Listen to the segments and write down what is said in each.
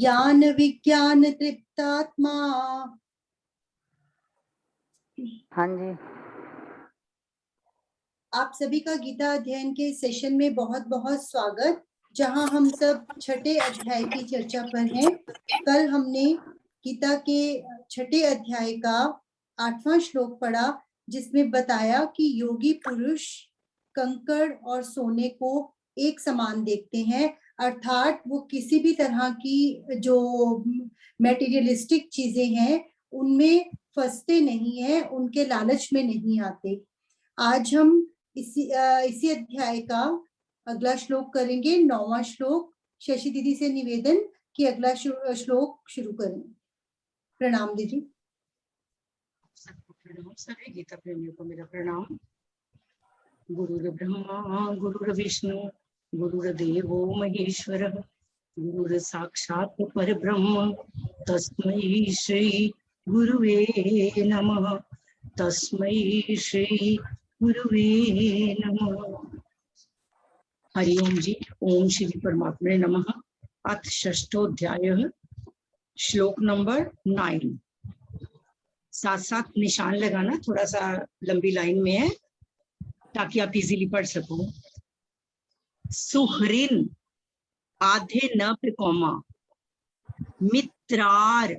ज्ञान विज्ञान तृप्तात्मा। हाँ जी, आप सभी का गीता अध्ययन के सेशन में बहुत बहुत स्वागत, जहां हम सब छठे अध्याय की चर्चा पर हैं। कल हमने गीता के छठे अध्याय का 8वां श्लोक पढ़ा, जिसमें बताया कि योगी पुरुष कंकड़ और सोने को एक समान देखते हैं, अर्थात वो किसी भी तरह की जो मटेरियलिस्टिक चीजें हैं उनमें फंसते नहीं हैं, उनके लालच में नहीं आते। आज हम इसी अध्याय का अगला श्लोक करेंगे, 9वां श्लोक। शशि दीदी से निवेदन कि अगला श्लोक शुरू करें। प्रणाम दीदी। सबको प्रणाम, सभी गीता प्रेमियों को मेरा प्रणाम। गुरुर् ब्रह्मा गुरुर्विष्णु गुरुर्देवो महेश्वरः, गुरुर् साक्षात् परब्रह्म तस्मै श्री गुरुवे नमः, तस्मै श्री गुरुवे नमः। हरि ओम जी। ओम श्री परमात्मने नमः। अथ षष्ठोऽध्यायः, श्लोक नंबर 9। साथ साथ निशान लगाना, थोड़ा सा लंबी लाइन में है ताकि आप इजीली पढ़ सको। सुहृन, आधे न पे कॉमा, मित्रार,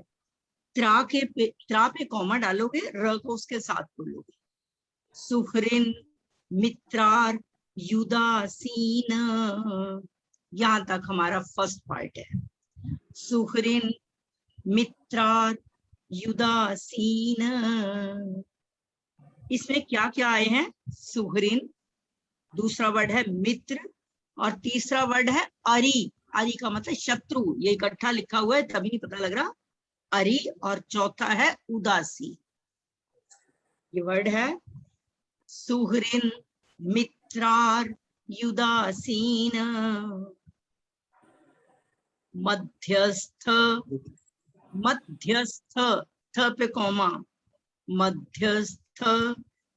त्रा पे कॉमा डालोगे, र को उसके साथ बोलोगे। सुहृन, मित्रार, युदासीन, यहां तक हमारा फर्स्ट पार्ट है। सुहृन, मित्रार, युदासीन। इसमें क्या क्या आए हैं? सुहृन, दूसरा वर्ड है मित्र, और तीसरा वर्ड है अरि। अरि का मतलब शत्रु, ये इकट्ठा लिखा हुआ है तभी नहीं पता लग रहा। अरि, और चौथा है उदासी। ये वर्ड है सुहृन, मित्रार, युदासीन। मध्यस्थ, मध्यस्थ, थ पे कॉमा, मध्यस्थ,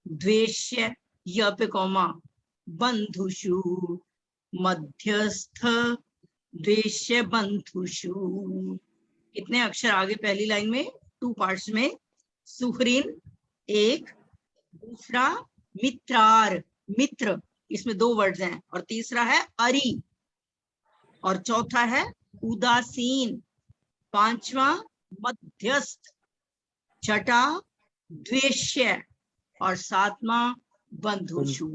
द्वेष्य, य पे कॉमा, बंधुषु, मध्यस्थ, द्वेष्य, बंधुषु। कितने अक्षर आगे पहली लाइन में? 2 पार्ट्स में। सुहृन एक, दूसरा मित्रार, मित्र, इसमें 2 वर्ड्स हैं, और तीसरा है अरि, और चौथा है उदासीन, पांचवा मध्यस्थ, छठा द्वेष्य, और सातवां बंधुषु।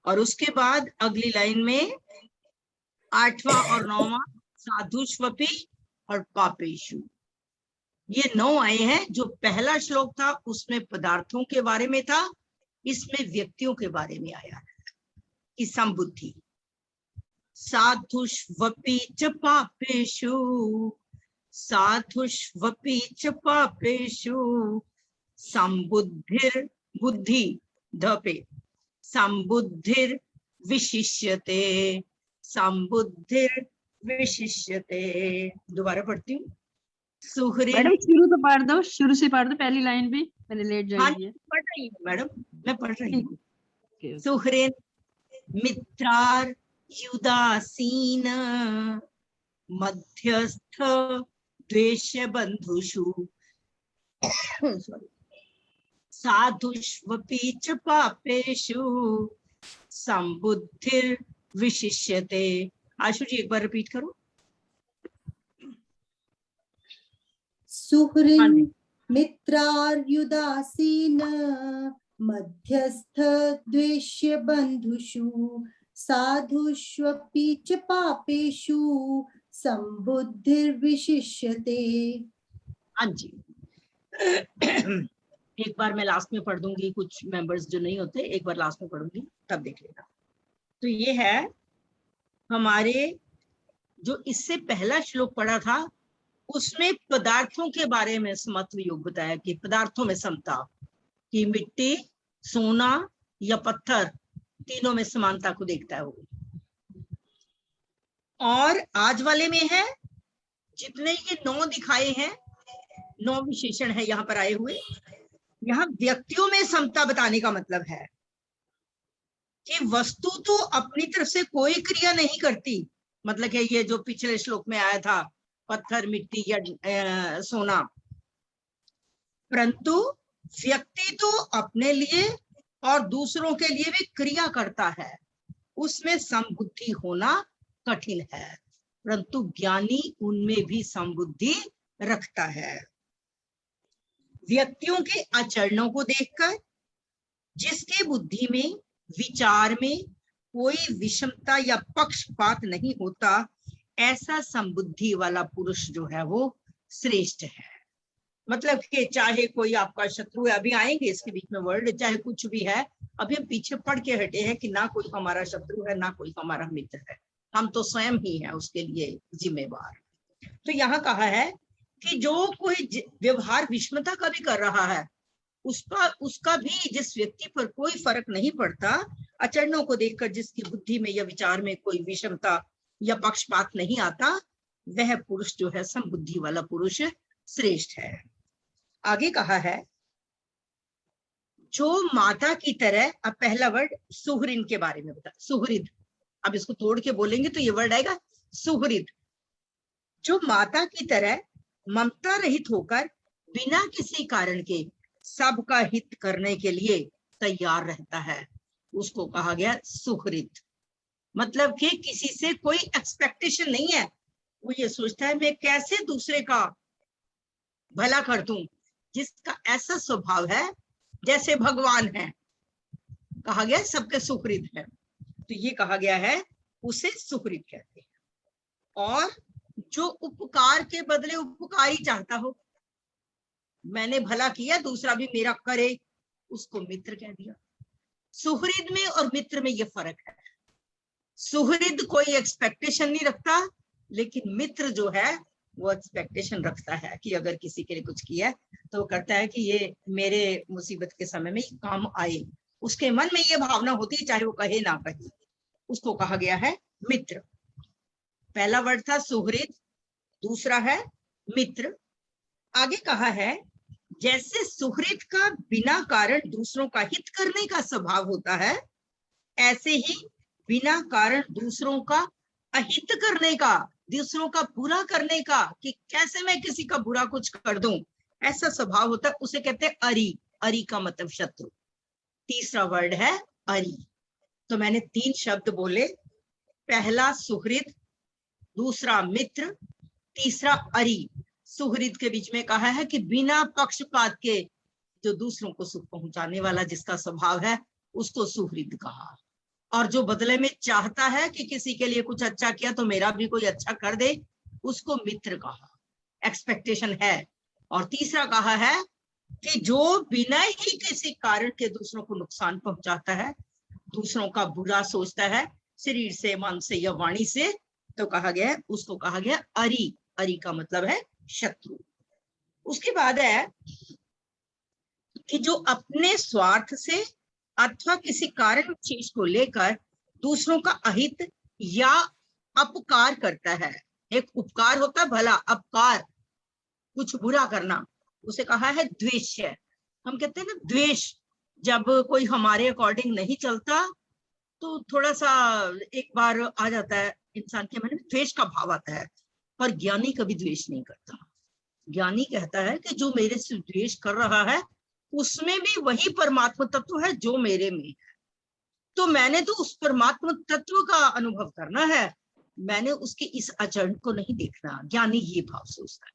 और उसके बाद अगली लाइन में 8वां और 9वां साधुष्वपि और पापेशु। ये 9 आए हैं। जो पहला श्लोक था उसमें पदार्थों के बारे में था, इसमें व्यक्तियों के बारे में आया कि संबुद्धि। साधुष्वपि च पापेषु, साधुष्वपि च पापेषु, संबुद्धिर, बुद्धि धपे, संबुद्धिर विशिष्यते, संबुद्धिर विशिष्यते। दोबारा पढ़ती हूँ। सुहृन, मैडम शुरू तो पढ़ दो, शुरू से पढ़ दो, पहली लाइन भी, मैंने लेट जाएगी। हाँ, पढ़ रही हूँ मैडम, मैं पढ़ रही हूँ। सुहृन, मित्रार, युदासीन, मध्यस्थ, द्वेष्य, बंधुषु, साधुष्वपि च पापेषु, संबुद्धिर विशिष्यते। आशु जी एक बार रिपीट करो। सुहृन, मित्रार, युदासीन, मध्यस्थ, द्वेष्य, बंधुषु, साधुष्वपि च पापेषु, संबुद्धिर्विशिष्यते। हाँ जी। एक बार मैं लास्ट में पढ़ दूंगी, कुछ मेंबर्स जो नहीं होते एक बार लास्ट में पढ़ूंगी, तब देख लेना। तो ये है हमारे जो इससे पहला श्लोक पढ़ा था, उसमें पदार्थों के बारे में समत्व योग बताया कि पदार्थों में समता, कि मिट्टी, सोना या पत्थर, तीनों में समानता को देखता है वो। और आज वाले में है, जितने ये 9 दिखाए हैं, 9 विशेषण है यहाँ पर आए हुए। यहाँ व्यक्तियों में समता बताने का मतलब है कि वस्तु तो अपनी तरफ से कोई क्रिया नहीं करती, मतलब कि ये जो पिछले श्लोक में आया था, पत्थर, मिट्टी या सोना। परंतु व्यक्ति तो अपने लिए और दूसरों के लिए भी क्रिया करता है, उसमें समबुद्धि होना कठिन है, परंतु ज्ञानी उनमें भी समबुद्धि रखता है। व्यक्तियों के आचरणों को देखकर जिसके बुद्धि में, विचार में कोई विषमता या पक्षपात नहीं होता, ऐसा समबुद्धि वाला पुरुष जो है वो श्रेष्ठ है। मतलब कि चाहे कोई आपका शत्रु है, अभी आएंगे इसके बीच में वर्ड, चाहे कुछ भी है, अभी हम पीछे पढ़ के हटे हैं कि ना कोई हमारा शत्रु है ना कोई हमारा मित्र है, हम तो स्वयं ही है उसके लिए जिम्मेवार। तो यहाँ कहा है कि जो कोई व्यवहार विषमता का भी कर रहा है, उसका भी जिस व्यक्ति पर कोई फर्क नहीं पड़ता, आचरणों को देखकर जिसकी बुद्धि में या विचार में कोई विषमता या पक्षपात नहीं आता, वह पुरुष जो है समबुद्धि वाला पुरुष श्रेष्ठ है। आगे कहा है जो माता की तरह, अब पहला वर्ड सुहृद के बारे में बता, सुहृद, अब इसको तोड़ के बोलेंगे तो ये वर्ड आएगा सुहृद। जो माता की तरह ममता रहित होकर बिना किसी कारण के सबका हित करने के लिए तैयार रहता है, उसको कहा गया सुहृद। मतलब कि किसी से कोई एक्सपेक्टेशन नहीं है, वो ये सोचता है मैं कैसे दूसरे का भला कर दूं, जिसका ऐसा स्वभाव है जैसे भगवान है, कहा गया सबके सुहृद है। तो ये कहा गया है उसे सुहृद कहते हैं। और जो उपकार के बदले उपकार ही चाहता हो, मैंने भला किया दूसरा भी मेरा करे, उसको मित्र कह दिया। सुहृद में और मित्र में ये फर्क है। सुहृद कोई एक्सपेक्टेशन नहीं रखता, लेकिन मित्र जो है वो एक्सपेक्टेशन रखता है कि अगर किसी के लिए कुछ किया तो वो करता है कि ये मेरे मुसीबत के समय में काम आए, उसके मन में ये भावना होती है चाहे वो कहे ना कहे, उसको कहा गया है मित्र। पहला वर्ड था सुहृद, दूसरा है मित्र। आगे कहा है जैसे सुहृद का बिना कारण दूसरों का हित करने का स्वभाव होता है, ऐसे ही बिना कारण दूसरों का अहित करने का, दूसरों का बुरा करने का, कि कैसे मैं किसी का बुरा कुछ कर दूं, ऐसा स्वभाव होता है, उसे कहते हैं अरि। अरि का मतलब शत्रु। तीसरा वर्ड है अरि। तो मैंने 3 शब्द बोले, पहला सुहृद, दूसरा मित्र, तीसरा अरि। सुहृद के बीच में कहा है कि बिना पक्षपात के जो दूसरों को सुख पहुंचाने वाला जिसका स्वभाव है उसको सुहृद कहा, और जो बदले में चाहता है कि किसी के लिए कुछ अच्छा किया तो मेरा भी कोई अच्छा कर दे, उसको मित्र कहा, एक्सपेक्टेशन है। और तीसरा कहा है कि जो बिना ही किसी कारण के दूसरों को नुकसान पहुंचाता है, दूसरों का बुरा सोचता है शरीर से, मन से या वाणी से, तो कहा गया है उसको कहा गया अरि। अरि का मतलब है शत्रु। उसके बाद है कि जो अपने स्वार्थ से अथवा किसी कारण चीज को लेकर दूसरों का अहित या अपकार करता है। एक उपकार होता है भला, अपकार कुछ बुरा करना, उसे कहा है द्वेष्य। हम कहते हैं ना द्वेष, जब कोई हमारे अकॉर्डिंग नहीं चलता तो थोड़ा सा एक बार आ जाता है इंसान के मन में, द्वेष का भाव आता है। पर ज्ञानी कभी द्वेष नहीं करता। ज्ञानी कहता है कि जो मेरे से द्वेष कर रहा है उसमें भी वही परमात्मा तत्व है जो मेरे में है, तो मैंने तो उस परमात्मा तत्व का अनुभव करना है, मैंने उसके इस आचरण को नहीं देखना। ज्ञानी ये भाव सोचता है।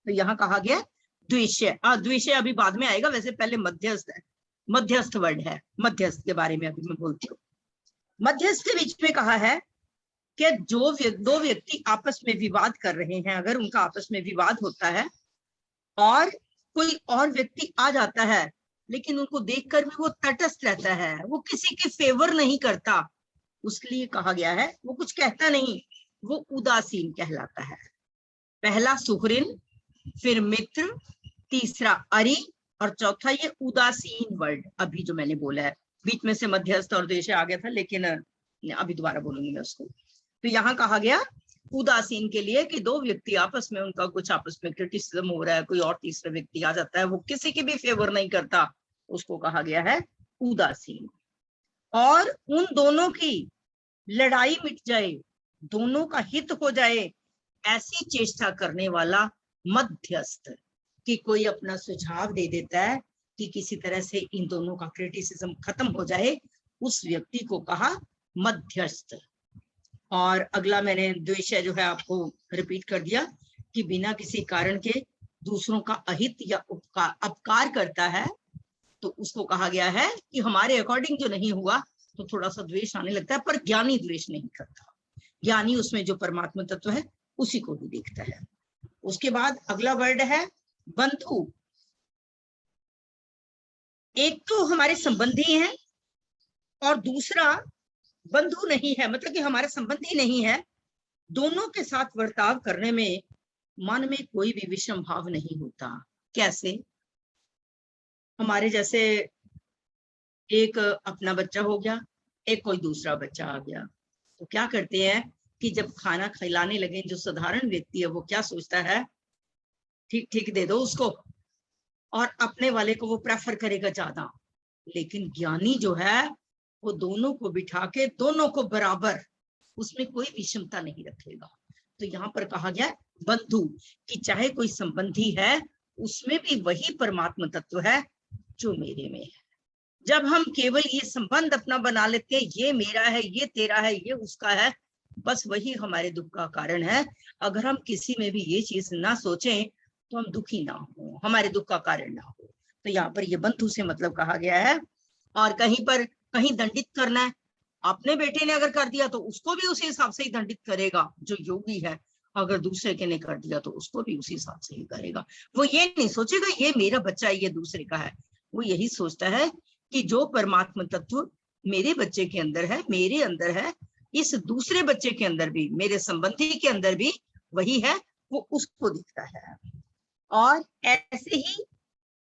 तो यहाँ कहा गया द्वेष्य। द्वेष्य अभी बाद में आएगा, वैसे पहले मध्यस्थ है, मध्यस्थ वर्ड है, मध्यस्थ के बारे में अभी मैं बोलती हूँ। मध्यस्थ के बीच में कहा है कि जो दो व्यक्ति आपस में विवाद कर रहे हैं, अगर उनका आपस में विवाद होता है और कोई और व्यक्ति आ जाता है, लेकिन उनको देखकर भी वो तटस्थ रहता है, वो किसी के फेवर नहीं करता, उसके लिए कहा गया है वो कुछ कहता नहीं, वो उदासीन कहलाता है। पहला सुहृद, फिर मित्र, तीसरा अरि, और चौथा ये उदासीन वर्ड अभी जो मैंने बोला है। बीच में से मध्यस्थ और द्वेष आ गया था, लेकिन अभी दोबारा बोलूंगी मैं उसको। तो यहाँ कहा गया उदासीन के लिए कि दो व्यक्ति आपस में, उनका कुछ आपस में क्रिटिसिज्म हो रहा है, कोई और तीसरा व्यक्ति आ जाता है, वो किसी की भी फेवर नहीं करता, उसको कहा गया है उदासीन। और उन दोनों की लड़ाई मिट जाए दोनों का हित हो जाए ऐसी चेष्टा करने वाला मध्यस्थ, कि कोई अपना सुझाव दे देता है कि किसी तरह से इन दोनों का क्रिटिसिज्म खत्म हो जाए, उस व्यक्ति को कहा मध्यस्थ। और अगला मैंने द्वेषय जो है आपको रिपीट कर दिया कि बिना किसी कारण के दूसरों का अहित या अपकार करता है, तो उसको कहा गया है कि हमारे अकॉर्डिंग जो नहीं हुआ तो थोड़ा सा द्वेष आने लगता है, पर ज्ञानी द्वेष नहीं करता। ज्ञानी उसमें जो परमात्मा तत्व है उसी को भी देखता है। उसके बाद अगला वर्ड है बंधु। एक तो हमारे संबंधी हैं और दूसरा बंधु नहीं है, मतलब कि हमारे संबंधी नहीं है। दोनों के साथ बर्ताव करने में मन में कोई भी विषम भाव नहीं होता। कैसे? हमारे जैसे एक अपना बच्चा हो गया, एक कोई दूसरा बच्चा आ गया, तो क्या करते हैं कि जब खाना खिलाने लगे, जो साधारण व्यक्ति है वो क्या सोचता है, ठीक ठीक दे दो उसको, और अपने वाले को वो प्रेफर करेगा ज्यादा। लेकिन ज्ञानी जो है वो दोनों को बिठा के दोनों को बराबर, उसमें कोई विषमता नहीं रखेगा। तो यहाँ पर कहा गया बंधु कि चाहे कोई संबंधी है उसमें भी वही परमात्मा तत्व है जो मेरे में है। जब हम केवल ये संबंध अपना बना लेते हैं, ये मेरा है, ये तेरा है, ये उसका है, बस वही हमारे दुख का कारण है। अगर हम किसी में भी ये चीज ना सोचें तो हम दुखी ना हो, हमारे दुख का कारण ना हो। तो यहाँ पर ये बंधु से मतलब कहा गया है। और कहीं पर कहीं दंडित करना है, अपने बेटे ने अगर कर दिया तो उसको भी उसी हिसाब से ही दंडित करेगा जो योगी है, अगर दूसरे के ने कर दिया तो उसको भी उसी हिसाब से ही करेगा। वो ये नहीं सोचेगा ये मेरा बच्चा है, ये दूसरे का है। वो यही सोचता है कि जो परमात्मा तत्व मेरे बच्चे के अंदर है, मेरे अंदर है, इस दूसरे बच्चे के अंदर भी, मेरे संबंधी के अंदर भी वही है, वो उसको दिखता है। और ऐसे ही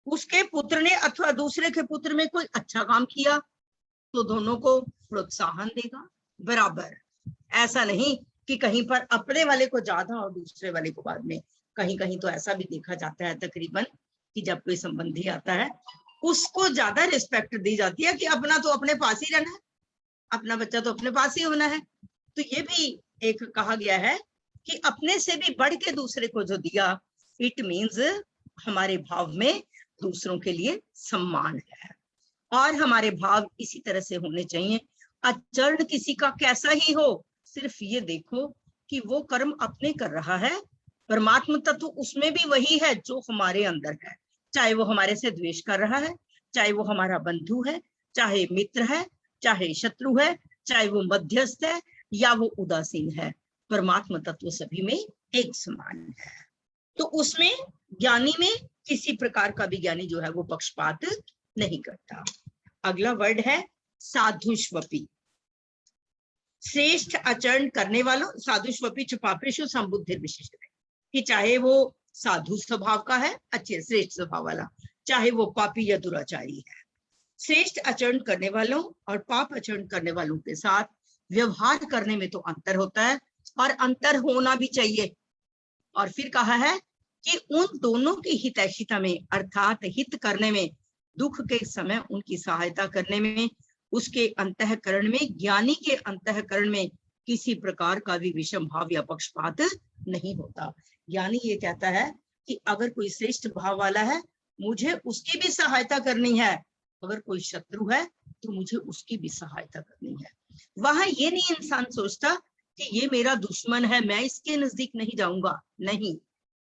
उसके पुत्र ने अथवा दूसरे के पुत्र में कोई अच्छा काम किया तो दोनों को प्रोत्साहन देगा बराबर। ऐसा नहीं कि कहीं पर अपने वाले को ज्यादा और दूसरे वाले को बाद में। कहीं कहीं तो ऐसा भी देखा जाता है तकरीबन कि जब कोई संबंधी आता है उसको ज्यादा रिस्पेक्ट दी जाती है कि अपना तो अपने पास ही रहना है, अपना बच्चा तो अपने पास ही होना है। तो ये भी एक कहा गया है कि अपने से भी बढ़ के दूसरे को जो दिया, इट मीन्स हमारे भाव में दूसरों के लिए सम्मान है। और हमारे भाव इसी तरह से होने चाहिए, आचरण किसी का कैसा ही हो, सिर्फ ये देखो कि वो कर्म अपने कर रहा है, परमात्मा तत्व उसमें भी वही है जो हमारे अंदर है। चाहे वो हमारे से द्वेष कर रहा है, चाहे वो हमारा बंधु है, चाहे मित्र है, चाहे शत्रु है, चाहे वो मध्यस्थ है या वो उदासीन है, परमात्मा तत्व सभी में एक समान है। तो उसमें ज्ञानी में किसी प्रकार का भी ज्ञानी जो है वो पक्षपात नहीं करता। अगला वर्ड है साधुष्वपी। श्रेष्ठ आचरण करने वालों, साधुष्वपी चुपापेशु संबुद्धि विशिष्ट है, कि चाहे वो साधु स्वभाव का है, अच्छे श्रेष्ठ स्वभाव वाला, चाहे वो पापी या दुराचारी है। श्रेष्ठ आचरण करने वालों और पाप आचरण करने वालों के साथ व्यवहार करने में तो अंतर होता है और अंतर होना भी चाहिए। और फिर कहा है कि उन दोनों की हितैषिता में, अर्थात हित करने में, दुख के समय उनकी सहायता करने में, उसके अंतःकरण में, ज्ञानी के अंतःकरण में किसी प्रकार का भी विषम भाव या पक्षपात नहीं होता। ज्ञानी ये कहता है कि अगर कोई श्रेष्ठ भाव वाला है मुझे उसकी भी सहायता करनी है, अगर कोई शत्रु है तो मुझे उसकी भी सहायता करनी है। वहां ये नहीं इंसान सोचता कि ये मेरा दुश्मन है, मैं इसके नजदीक नहीं जाऊंगा। नहीं,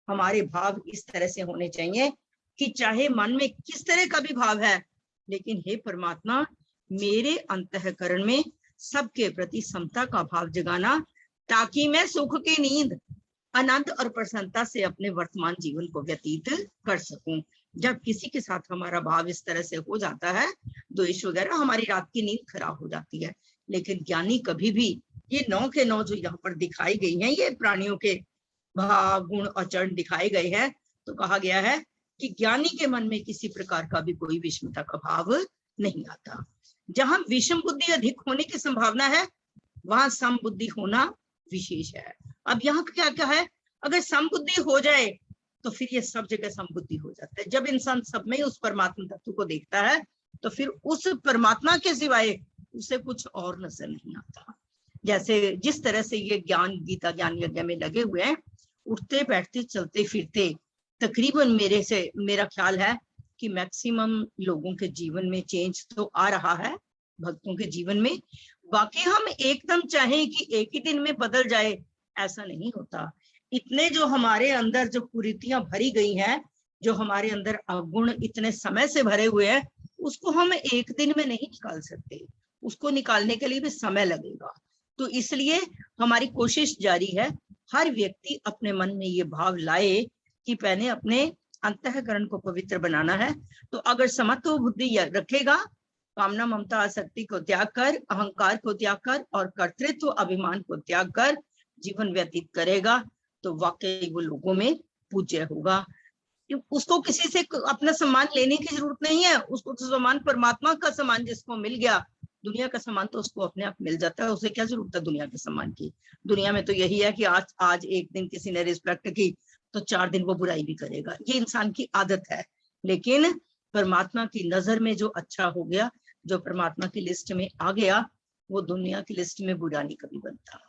हमारे भाव इस तरह से होने चाहिए कि चाहे मन में किस तरह का भी भाव है, लेकिन हे परमात्मा मेरे अंतःकरण में सबके प्रति समता का भाव जगाना, ताकि मैं सुख की नींद, आनंद और प्रसन्नता से अपने वर्तमान जीवन को व्यतीत कर सकूं। जब किसी के साथ हमारा भाव इस तरह से हो जाता है, द्वेष वगैरह, हमारी रात की नींद खराब हो जाती है। लेकिन ज्ञानी कभी भी ये 9 के 9 जो यहाँ पर दिखाई गई हैं, ये प्राणियों के भाव गुण आचरण दिखाए गए हैं, तो कहा गया है कि ज्ञानी के मन में किसी प्रकार का भी कोई विषमता का भाव नहीं आता। जहां विषम बुद्धि अधिक होने की संभावना है वहां सम बुद्धि होना विशेष है। अब यहाँ क्या क्या है, अगर सम बुद्धि हो जाए तो फिर ये सब जगह सम बुद्धि हो जाता है। जब इंसान सब में उस परमात्मा तत्व को देखता है तो फिर उस परमात्मा के सिवाय उसे कुछ और नजर नहीं आता। जैसे जिस तरह से ये ज्ञान गीता ज्ञान यज्ञ में लगे हुए हैं, उठते बैठते चलते फिरते, तकरीबन मेरा ख्याल है कि मैक्सिमम लोगों के जीवन में चेंज तो आ रहा है, भक्तों के जीवन में। बाकी हम एकदम चाहें कि एक ही दिन में बदल जाए, ऐसा नहीं होता। इतने जो हमारे अंदर जो कुरीतियां भरी गई हैं, जो हमारे अंदर अवगुण इतने समय से भरे हुए हैं, उसको हम एक दिन में नहीं निकाल सकते, उसको निकालने के लिए भी समय लगेगा। तो इसलिए हमारी कोशिश जारी है, हर व्यक्ति अपने मन में ये भाव लाए कि पहले अपने अंतःकरण को पवित्र बनाना है। तो अगर समत्व बुद्धि रखेगा, कामना ममता आसक्ति को त्याग कर, अहंकार को त्याग कर और कर्तृत्व अभिमान को त्याग कर जीवन व्यतीत करेगा, तो वाकई वो लोगों में पूज्य होगा। उसको किसी से अपना सम्मान लेने की जरूरत नहीं है, उसको तो सम्मान परमात्मा का सम्मान जिसको मिल गया, दुनिया का सम्मान तो उसको अपने आप मिल जाता है। उसे क्या जरूरत है दुनिया के सम्मान की? दुनिया में तो यही है कि आज एक दिन किसी ने रिस्पेक्ट की तो 4 दिन वो बुराई भी करेगा, ये इंसान की आदत है। लेकिन परमात्मा की नजर में जो अच्छा हो गया, जो परमात्मा की लिस्ट में आ गया, वो दुनिया की लिस्ट में बुरा नहीं कभी बनता।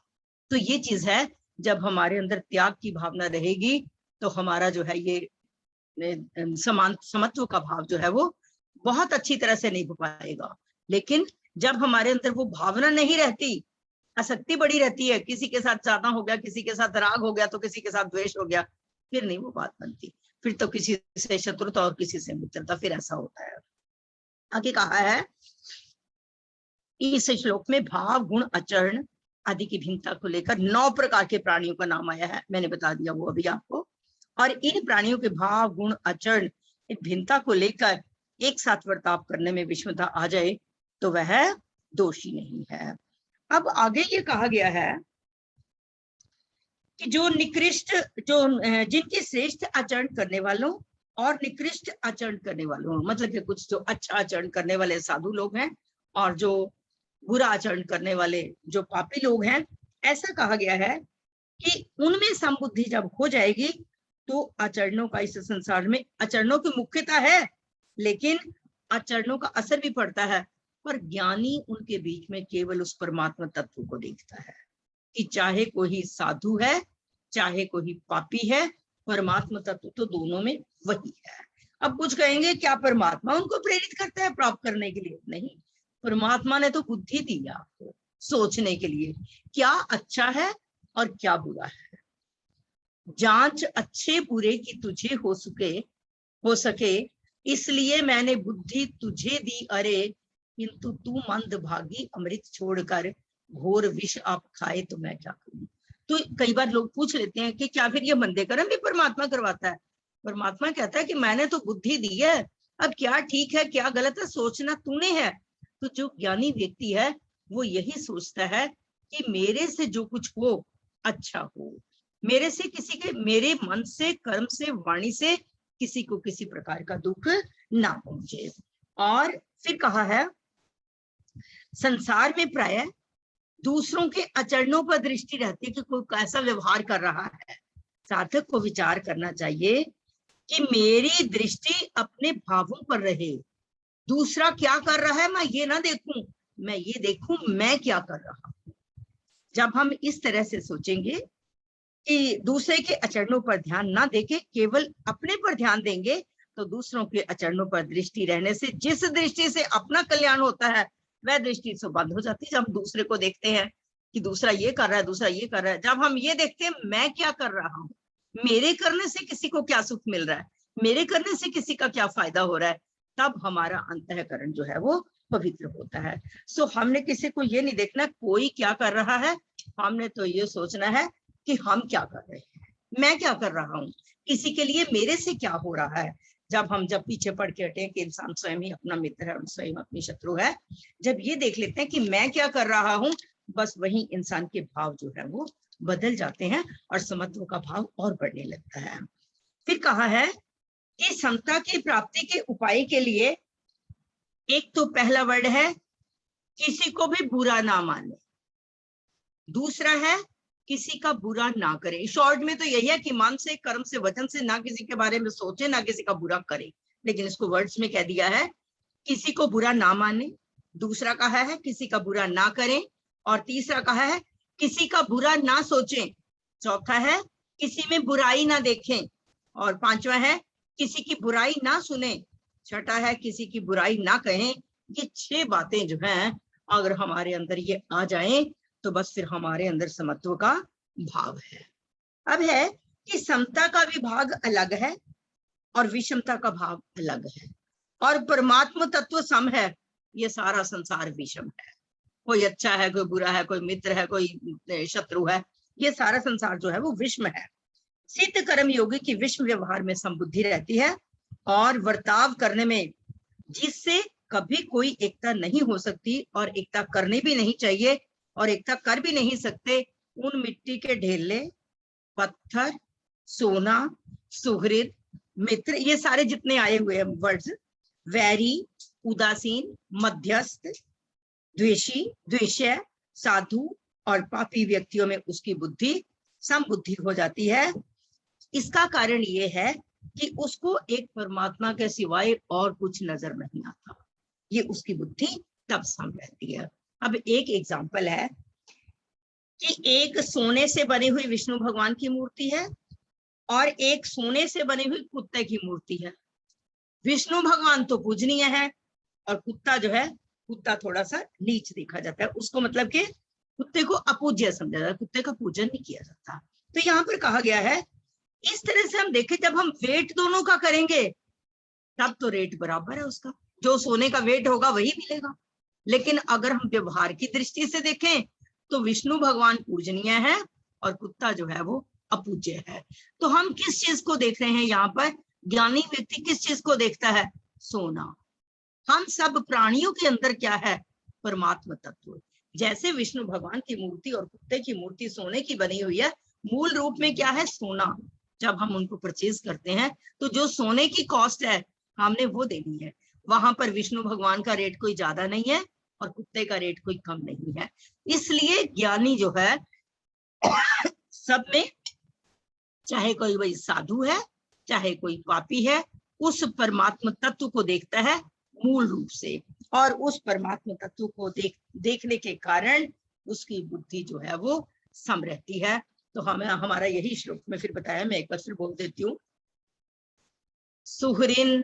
तो ये चीज है, जब हमारे अंदर त्याग की भावना रहेगी तो हमारा जो है ये समत्व का भाव जो है वो बहुत अच्छी तरह से नहीं हो पाएगा। लेकिन जब हमारे अंदर वो भावना नहीं रहती, आसक्ति बड़ी रहती है, किसी के साथ चाहना हो गया, किसी के साथ राग हो गया, तो किसी के साथ द्वेष हो गया, फिर नहीं वो बात बनती, फिर तो किसी से शत्रुता और किसी से मित्रता, फिर ऐसा होता है। आगे कहा है इस श्लोक में भाव गुण आचरण आदि की भिन्नता को लेकर 9 प्रकार के प्राणियों का नाम आया है, मैंने बता दिया वो अभी आपको। और इन प्राणियों के भाव गुण आचरण भिन्नता को लेकर एक साथ वर्ताव करने में विषमता आ जाए तो वह दोषी नहीं है। अब आगे ये कहा गया है कि जो निकृष्ट, जो जिनके श्रेष्ठ आचरण करने वालों और निकृष्ट आचरण करने वालों, मतलब कि कुछ जो अच्छा आचरण करने वाले साधु लोग हैं और जो बुरा आचरण करने वाले जो पापी लोग हैं, ऐसा कहा गया है कि उनमें समबुद्धि जब हो जाएगी तो आचरणों का इस संसार में, आचरणों की मुख्यता है लेकिन आचरणों का असर भी पड़ता है, पर ज्ञानी उनके बीच में केवल उस परमात्मा तत्व को देखता है कि चाहे कोई साधु है चाहे कोई पापी है, परमात्मा तत्व तो दोनों में वही है। अब कुछ कहेंगे क्या परमात्मा उनको प्रेरित करता है प्राप्त करने के लिए? नहीं, परमात्मा ने तो बुद्धि दी है आपको सोचने के लिए क्या अच्छा है और क्या बुरा है। जांच अच्छे बुरे की तुझे हो सके इसलिए मैंने बुद्धि तुझे दी, अरे किंतु तू मंद भागी अमृत छोड़कर घोर विष आप खाए तो मैं क्या करूं। तो कई बार लोग पूछ लेते हैं कि क्या फिर ये मंदे कर्म भी परमात्मा करवाता है? परमात्मा कहता है कि मैंने तो बुद्धि दी है, अब क्या ठीक है क्या गलत है सोचना तूने है। तो जो ज्ञानी व्यक्ति है वो यही सोचता है कि मेरे से जो कुछ हो अच्छा हो, मेरे से किसी के, मेरे मन से कर्म से वाणी से किसी को किसी प्रकार का दुख ना पहुंचे। और फिर कहा है संसार में प्रायः दूसरों के आचरणों पर दृष्टि रहती है कि कोई कैसा व्यवहार कर रहा है। साधक को विचार करना चाहिए कि मेरी दृष्टि अपने भावों पर रहे, दूसरा क्या कर रहा है मैं ये ना देखूं, मैं ये देखूं मैं क्या कर रहा हूं। जब हम इस तरह से सोचेंगे कि दूसरे के आचरणों पर ध्यान ना देके केवल अपने पर ध्यान देंगे, तो दूसरों के आचरणों पर दृष्टि रहने से जिस दृष्टि से अपना कल्याण होता है वह दृष्टि से बंद हो जाती है। जब हम दूसरे को देखते हैं कि दूसरा ये कर रहा है, दूसरा ये कर रहा है, जब हम ये देखते हैं मैं क्या कर रहा हूँ, मेरे करने से किसी को क्या सुख मिल रहा है, मेरे करने से किसी का क्या फायदा हो रहा है, तब हमारा अंतःकरण जो है वो पवित्र होता है। सो हमने किसी को ये नहीं देखना कोई क्या कर रहा है, हमने तो ये सोचना है कि हम क्या कर रहे हैं, मैं क्या कर रहा हूँ, किसी के लिए मेरे से क्या हो रहा है। जब पीछे पड़ के हटे कि इंसान स्वयं ही अपना मित्र है और स्वयं अपनी शत्रु है, जब ये देख लेते हैं कि मैं क्या कर रहा हूँ, बस वही इंसान के भाव जो है वो बदल जाते हैं और समत्व का भाव और बढ़ने लगता है। फिर कहा है कि समता की प्राप्ति के उपाय के लिए एक तो पहला वर्ड है किसी को भी बुरा ना माने, दूसरा है किसी का बुरा ना करे। शॉर्ट में तो यही है कि मन से कर्म से वचन से ना किसी के बारे में सोचे ना किसी का बुरा करे, लेकिन इसको वर्ड्स में कह दिया है किसी को बुरा ना माने, दूसरा कहा है किसी का बुरा ना करें, और तीसरा कहा है किसी का बुरा ना सोचें, चौथा है किसी में बुराई ना देखें, और पांचवा है किसी की बुराई ना सुने, छठा है किसी की बुराई ना कहें। ये 6 बातें जो हैं अगर हमारे अंदर ये आ जाएं तो बस फिर हमारे अंदर समत्व का भाव है। अब है कि समता का विभाग अलग है और विषमता का भाव अलग है, और परमात्मा तत्व सम है, ये सारा संसार विषम है। कोई अच्छा है, कोई बुरा है, कोई मित्र है, कोई शत्रु है, ये सारा संसार जो है वो विषम है। सिद्ध कर्म योगी की विषम व्यवहार में संबुद्धि रहती है और वर्ताव करने में, जिससे कभी कोई एकता नहीं हो सकती और एकता करनी भी नहीं चाहिए और एकता कर भी नहीं सकते। उन मिट्टी के ढेले, पत्थर, सोना, सुहृद, मित्र, ये सारे जितने आए हुए हैं वर्ड्स, वैरी, उदासीन, मध्यस्थ, द्वेषी, द्वेष्य, साधु और पापी व्यक्तियों में उसकी बुद्धि समबुद्धि हो जाती है। इसका कारण ये है कि उसको एक परमात्मा के सिवाय और कुछ नजर नहीं आता, ये उसकी बुद्धि तब सम रहती है। अब एक एग्जाम्पल है कि एक सोने से बनी हुई विष्णु भगवान की मूर्ति है और एक सोने से बनी हुई कुत्ते की मूर्ति है। विष्णु भगवान तो पूजनीय है और कुत्ता जो है, कुत्ता थोड़ा सा नीच देखा जाता है, उसको मतलब कि कुत्ते को अपूज्य समझा जाता है, कुत्ते का पूजन नहीं किया जाता। तो यहाँ पर कहा गया है इस तरह से हम देखें, जब हम वेट दोनों का करेंगे तब तो रेट बराबर है उसका, जो सोने का वेट होगा वही मिलेगा। लेकिन अगर हम व्यवहार की दृष्टि से देखें तो विष्णु भगवान पूजनीय है और कुत्ता जो है वो अपूज्य है। तो हम किस चीज को देख रहे हैं यहाँ पर? ज्ञानी व्यक्ति किस चीज को देखता है? सोना। हम सब प्राणियों के अंदर क्या है? परमात्मा तत्व। जैसे विष्णु भगवान की मूर्ति और कुत्ते की मूर्ति सोने की बनी हुई है, मूल रूप में क्या है? सोना। जब हम उनको परचेज करते हैं तो जो सोने की कॉस्ट है हमने वो देनी है। वहां पर विष्णु भगवान का रेट कोई ज्यादा नहीं है और कुत्ते का रेट कोई कम नहीं है। इसलिए ज्ञानी जो है सब में, चाहे कोई भाई साधु है चाहे कोई पापी है, उस परमात्मा तत्व को देखता है मूल रूप से, और उस परमात्मा तत्व को देखने के कारण उसकी बुद्धि जो है वो सम रहती है। तो हमें हमारा यही श्लोक में फिर बताया, मैं एक बार फिर बोल देती हूँ। सुहृन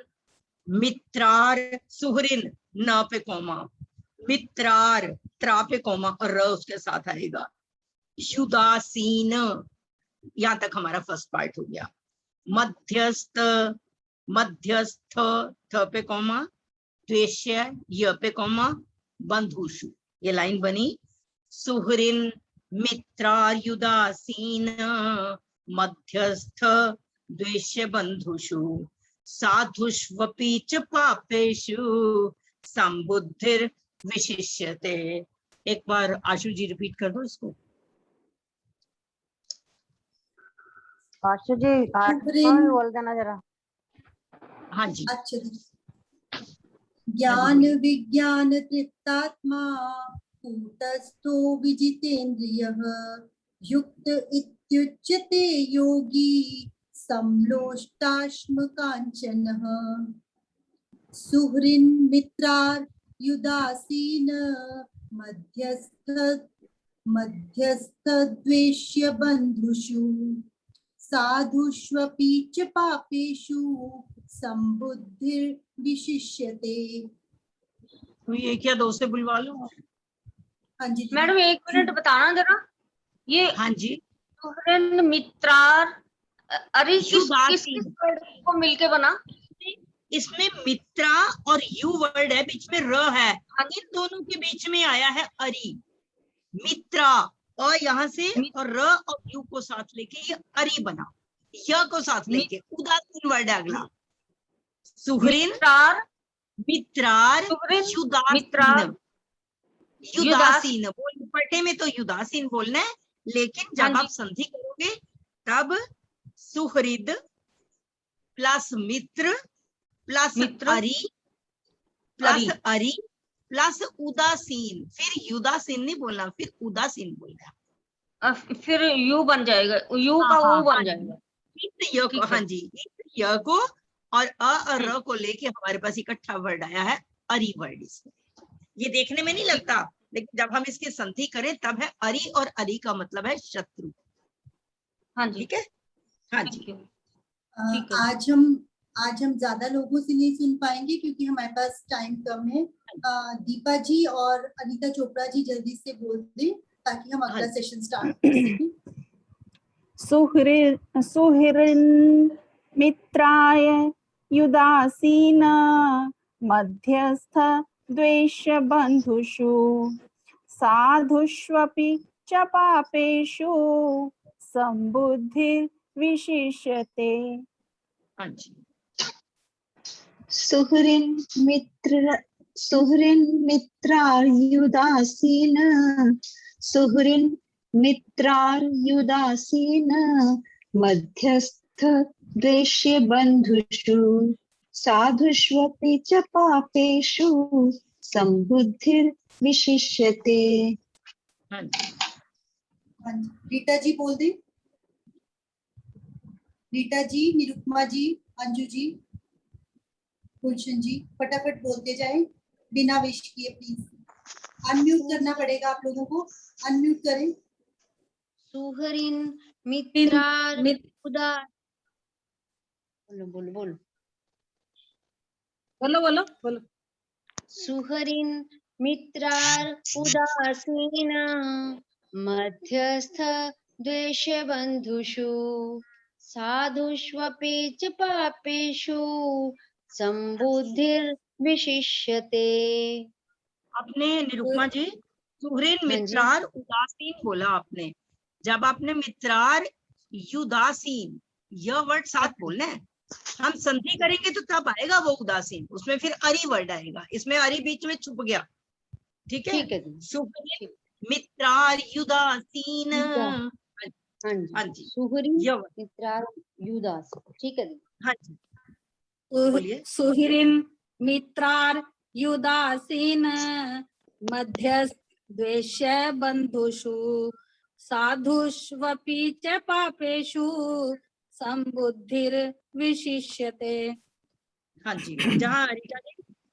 मित्रार, सुहृन न पे कोमा, मित्रार त्रा पे कोमा और र उसके साथ आएगा, युदासीन, यहां तक हमारा फर्स्ट पार्ट हो गया। मध्यस्थ, मध्यस्थ थ पे कोमा, द्वेष्य य पे कोमा, बंधुषु, ये लाइन बनी। सुहृन मित्रार्युदासीन मध्यस्थ द्वेष्य बंधुषु साधुष्वपि च पापेषु संबुद्धिर विशिष्यते। एक बार आशु जी रिपीट कर दो इसको। आशु जी बोल देना जरा। हाँ जी। अच्छा। ज्ञान विज्ञान तृप्तात्मा कूटस्थो विजितेन्द्रियः युक्त इत्युच्यते योगी समलोष्टाश्म कांचनः। सुहृन् मित्रार्युदासीन मध्यस्थ द्वेष्य बन्धुषु साधुष्वपि च पापेषु संबुद्धिर विशिष्यते। तो ये क्या दो से बुलवा लो। हाँ जी मैडम एक मिनट बताना जरा, ये हाँ जी। सुहृद मित्रार अरे किस को मिलके बना? इसमें मित्रा और यू वर्ड है, बीच में र है, इन दोनों के बीच में आया है अरि। मित्रा और यहाँ से और र और यू को साथ लेके ये अरि बना, य को साथ लेके उदासीन वर्ड है अगला। सुहृन मित्रार युदासीन, युदासीन बोल, पटे में तो युदासीन बोलना है, लेकिन जब आप संधि करोगे तब सुहृद प्लस मित्र प्लस अरि प्लस अरि प्लस उदासीन, फिर युदासीन नहीं बोलना, फिर उदासीन बोलना, फिर यू बन जाएगा, यू का वो बन जाएगा। हाँ जी, य को और अ र को लेके हमारे पास इकट्ठा वर्ड आया है अरि वर्ड। इसमें ये देखने में नहीं लगता लेकिन जब हम इसकी संधि करें तब है अरि, और अरि का मतलब है शत्रु। हाँ जी, ठीक है, हाँ जी। ठीक है। अ, ठीक है। आज हम ज्यादा लोगों से नहीं सुन पाएंगे क्योंकि हमारे पास टाइम कम है। दीपा जी और अनीता चोपड़ा जी जल्दी से बोल दें ताकि हम अगला हाँ। सेशन स्टार्ट कर सकें। सुहृन् मित्राय युदासीन मध्यस्थ द्वेषबन्धुषु साधुष्वपि च पापेषु संबुद्धिर्विशिष्यते। हाँ जी। सुहृन्मित्रार्युदासीन सुहृन्मित्रार्युदासीन मध्यस्थ द्वेष्य बन्धुषु साधुष्वपि च पापेषु संबुद्धिर्विशिष्यते। हाँ जी। हाँ जी, रीटा जी बोल दें। रीटा जी, निरुपमा जी, अंजू जी, गुलशन जी, फटाफट बोलते जाएं बिना विश किए प्लीज। अनम्यूट करना पड़ेगा आप लोगों को, अनम्यूट करें। सुहरिन मित्रार उदा बोलो बोलो बोलो बोलो बोलो बोलो। सुहरिन मित्रार उदासीन मध्यस्थ द्वेष बंधुषु साधुष्वपि च पापेषु संबुद्धिर्विशिष्यते। आपने निरुपमा जी सुहृन हाँ जी। मित्रार उदासीन बोला आपने। जब आपने मित्रार युदासीन यह वर्ड साथ बोलना है। हम संधि करेंगे तो तब आएगा वो उदासीन, उसमें फिर अरि वर्ड आएगा, इसमें अरि बीच में छुप गया। ठीक है, ठीक है जी। सुहृन मित्रार युदासीन। हाँ जी, हाँ जी, सुहरिन यह वर्ड। मित्रार युदास। ठीक है जी। हाँ जी, बोलिए। सुहृन् मित्रार युदासीन मध्यस्थ द्वेष्य बंधुषु साधुष्वपि च पापेषु संबुद्धिर्विशिष्यते। हाँ जी, जहाँ अरिका ने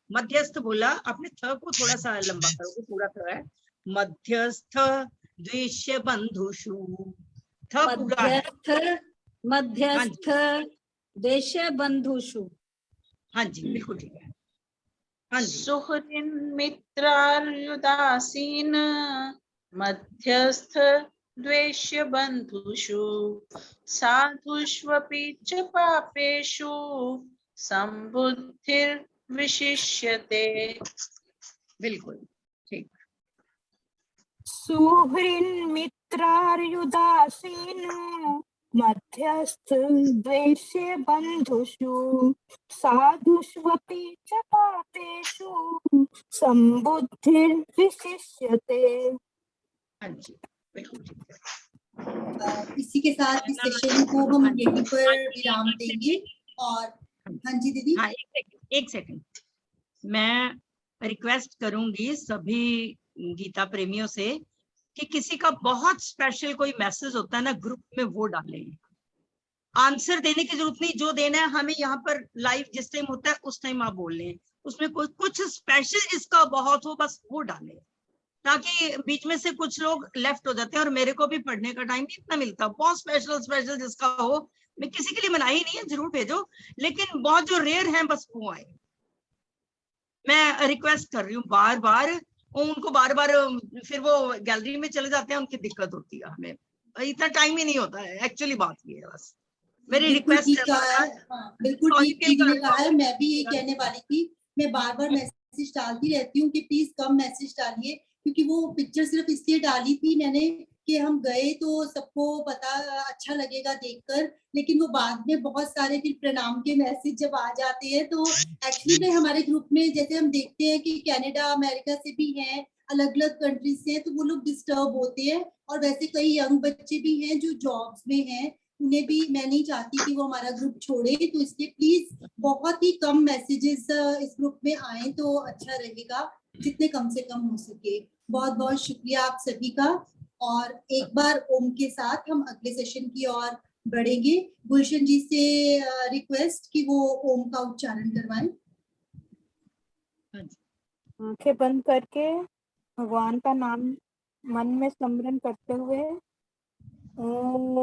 मध्यस्थ बोला, आपने थ को थोड़ा सा लंबा करोगे, पूरा थ है मध्यस्थ द्वेष्य बंधुषु। थ पूरा है। मध्यस्थ द्वेष्य बंधुषु। हाँ जी, बिल्कुल ठीक है। हाँ जी, सुहृन्मित्रार्युदासीन मध्यस्थ द्वेष्य बंधुषु साधुष्वपि च पापेषु संबुद्धिर्विशिष्यते। बिल्कुल ठीक। सुहृन्मित्रार्युदासीन मध्यस्थ द्वेष्य बन्धुषु साधुष्वपि च पापेषु संबुद्धिर्विशिष्यते। हाँ जी, बिल्कुल ठीक है। इसी के साथ इस सेशन को हम यहीं पर विराम देंगे। और हाँ जी दीदी। हाँ, एक सेकंड मैं रिक्वेस्ट करूंगी सभी गीता प्रेमियों से कि किसी का बहुत स्पेशल कोई मैसेज होता है ना ग्रुप में, वो डालें। आंसर देने की जरूरत नहीं, जो देना है हमें यहाँ पर लाइव जिस टाइम होता है उस टाइम आप बोल लें। उसमें कोई कुछ स्पेशल जिसका बहुत हो बस वो डालें, ताकि बीच में से कुछ लोग लेफ्ट हो जाते हैं और मेरे को भी पढ़ने का टाइम नहीं इतना मिलता। बहुत स्पेशल जिसका हो, मैं किसी के लिए मनाही नहीं है, जरूर भेजो, लेकिन बहुत जो रेयर हैं बस वो आए। मैं रिक्वेस्ट कर रही हूँ बार बार, उनको बार बार फिर वो गैलरी में चले जाते हैं, उनकी दिक्कत होती है। हमें इतना टाइम ही नहीं होता है, एक्चुअली बात ये है। बस मेरी रिक्वेस्ट ठीक है। बिल्कुल ठीक दीदी ने कहा है, मैं भी यही कहने वाली थी। मैं बार बार मैसेज डालती रहती हूँ कि प्लीज कम मैसेज डालिए, क्योंकि वो पिक्चर सिर्फ इसलिए डाली थी मैंने कि हम गए तो सबको पता अच्छा लगेगा देखकर, लेकिन वो बाद में बहुत सारे फिर प्रणाम के मैसेज जब आ जाते हैं तो एक्चुअली में हमारे ग्रुप में जैसे हम देखते हैं कि कनाडा अमेरिका से भी हैं, अलग अलग कंट्रीज से, तो वो लोग डिस्टर्ब होते हैं। और वैसे कई यंग बच्चे भी हैं जो जॉब्स में हैं, उन्हें भी मैं नहीं चाहती कि वो हमारा ग्रुप छोड़े, तो इसलिए प्लीज बहुत ही कम मैसेजेस इस ग्रुप में आए तो अच्छा रहेगा, जितने कम से कम हो सके। बहुत बहुत शुक्रिया आप सभी का। और एक बार ओम के साथ हम अगले सेशन की ओर बढ़ेंगे। गुलशन जी से रिक्वेस्ट कि वो ओम का उच्चारण करवाएं। आंखें बंद करके भगवान का नाम मन में स्मरण करते हुए ओम